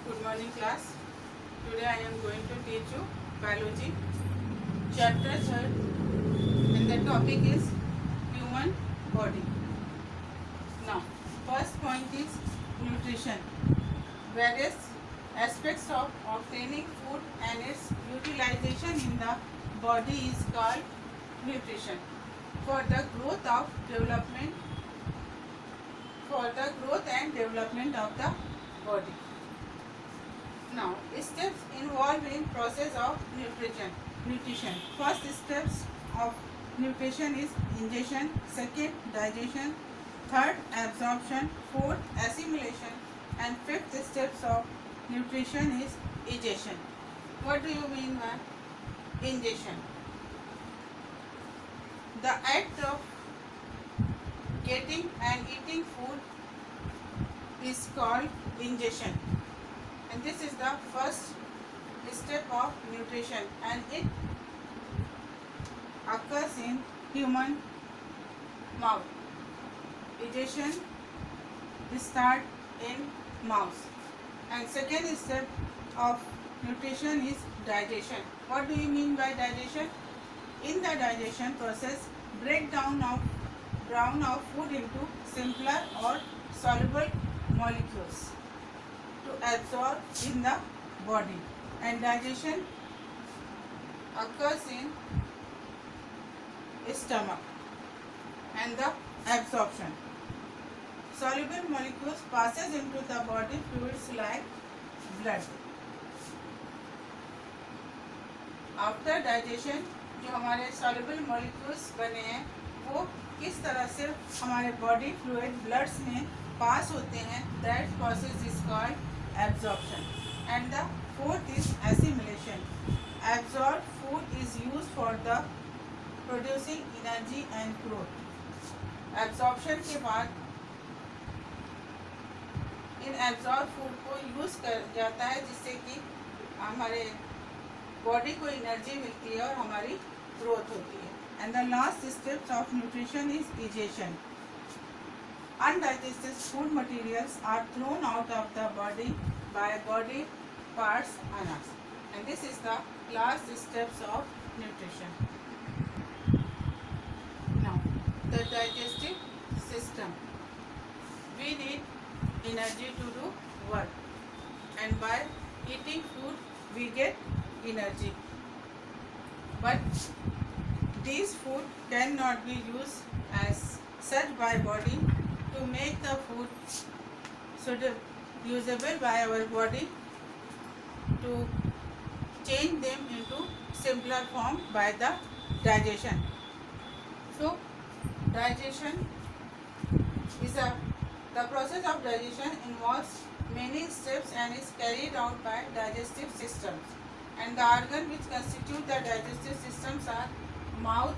Good morning class. Today I am going to teach you biology chapter 3rd and the topic is human body. Now first point is nutrition. Various aspects of obtaining food and its utilization in the body is called nutrition. For the growth and development of the body. Now, steps involved in process of nutrition. First steps of nutrition is ingestion, second digestion, third absorption, fourth assimilation, and fifth steps of nutrition is egestion. What do you mean by ingestion? The act of getting and eating food is called ingestion. And this is the first step of nutrition and it occurs in human mouth. Digestion start in mouth. And second step of nutrition is digestion. What do you mean by digestion? In the digestion process, breakdown of food into simpler or soluble molecules to absorb in the body, and digestion occurs in stomach and the absorption. Soluble molecules passes into the body fluids like blood. After digestion जो हमारे soluble molecules बने हैं वो किस तरह से हमारे body fluid bloods में पास होते हैं, that process is called absorption. And the fourth is assimilation. Absorbed food is used for the producing energy and growth. Absorption के बाद इन absorbed food को यूज कर जाता है जिससे कि हमारे बॉडी को एनर्जी मिलती है और हमारी ग्रोथ होती है. And the last steps of nutrition is egestion. Undigested food materials are thrown out of the body by body parts anas, and this is the last steps of nutrition. Now, the digestive system. We need energy to do work, and by eating food we get energy. But these food cannot be used as such by body to make the food usable by our body, to change them into simpler form by the digestion. So digestion is the process of digestion involves many steps and is carried out by digestive systems, and the organ which constitute the digestive systems are mouth,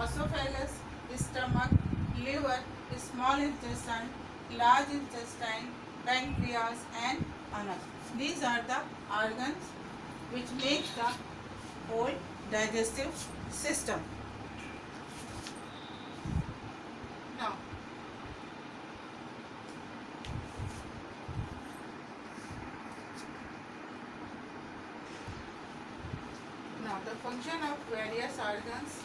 esophagus, stomach, liver, small intestine, large intestine, pancreas, and anus. These are the organs which make the whole digestive system. Now, the function of various organs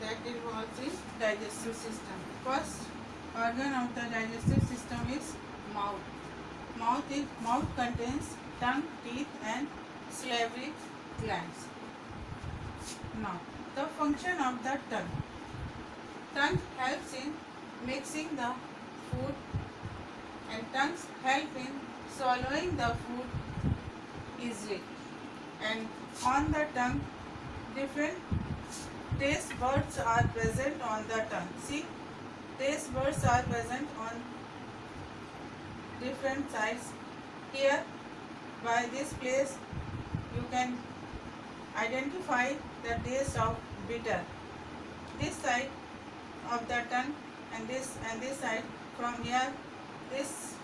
that involves in digestive system. First organ of the digestive system is mouth. Mouth contains tongue, teeth, and salivary glands. Now, the function of the tongue. Tongue helps in mixing the food, and tongues help in swallowing the food easily. And on the tongue, different taste buds are present on the tongue. See, taste buds are present on different sides. Here, by this place, you can identify the taste of bitter. This side of the tongue and this side, from here, this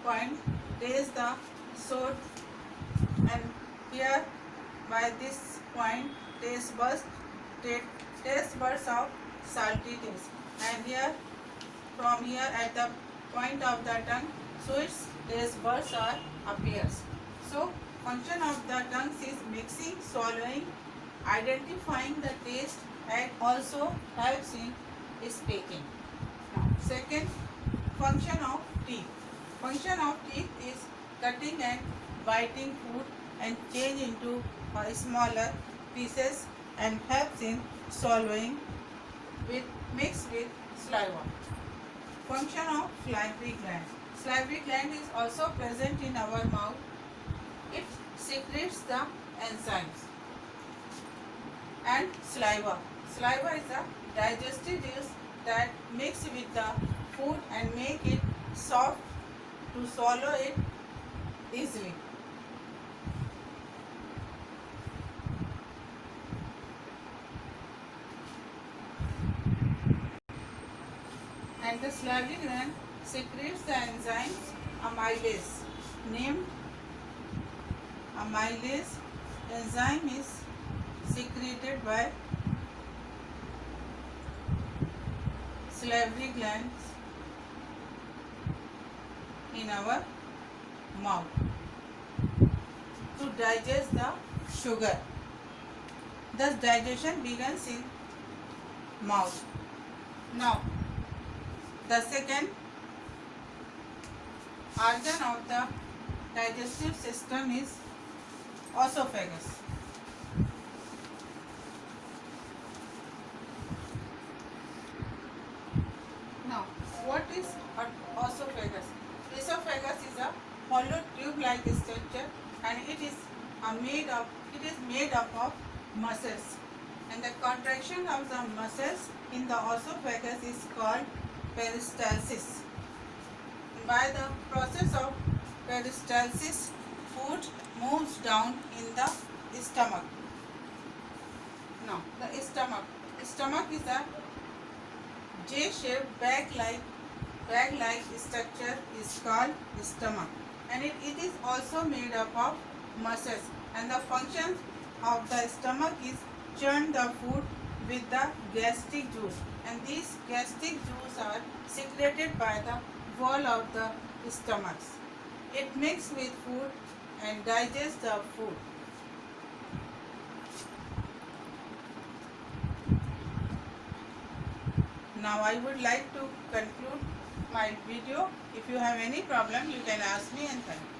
point, taste the sour, and here by this point, taste buds of salty taste, and here from here at the point of the tongue, so it's taste buds are appears. So function of the tongue is mixing, swallowing, identifying the taste, and also helps in speaking. Now, second function of teeth. Function of teeth is cutting and biting food and change into smaller pieces and helps in swallowing with mixed with saliva. Function of salivary gland. Salivary gland is also present in our mouth. It secretes the enzymes and saliva. Saliva is a digestive juice that mix with the food and make it soft to swallow it easily. And the salivary gland secretes the enzymes amylase. Named amylase enzyme is secreted by salivary glands in our mouth to digest the sugar. Thus digestion begins in mouth. Now the second organ of the digestive system is esophagus. Now, what is esophagus? Esophagus is a hollow tube-like structure, and it is made up of muscles. And the contraction of the muscles in the esophagus is called peristalsis. By the process of peristalsis, food moves down in the stomach. Now, the stomach. Stomach is a J-shaped bag-like structure is called stomach, and it is also made up of muscles. And the function of the stomach is churn the food with the gastric juice, and these gastric juice are secreted by the wall of the stomach. It mixes with food and digests the food. Now I would like to conclude my video. If you have any problem, you can ask me, and thank you.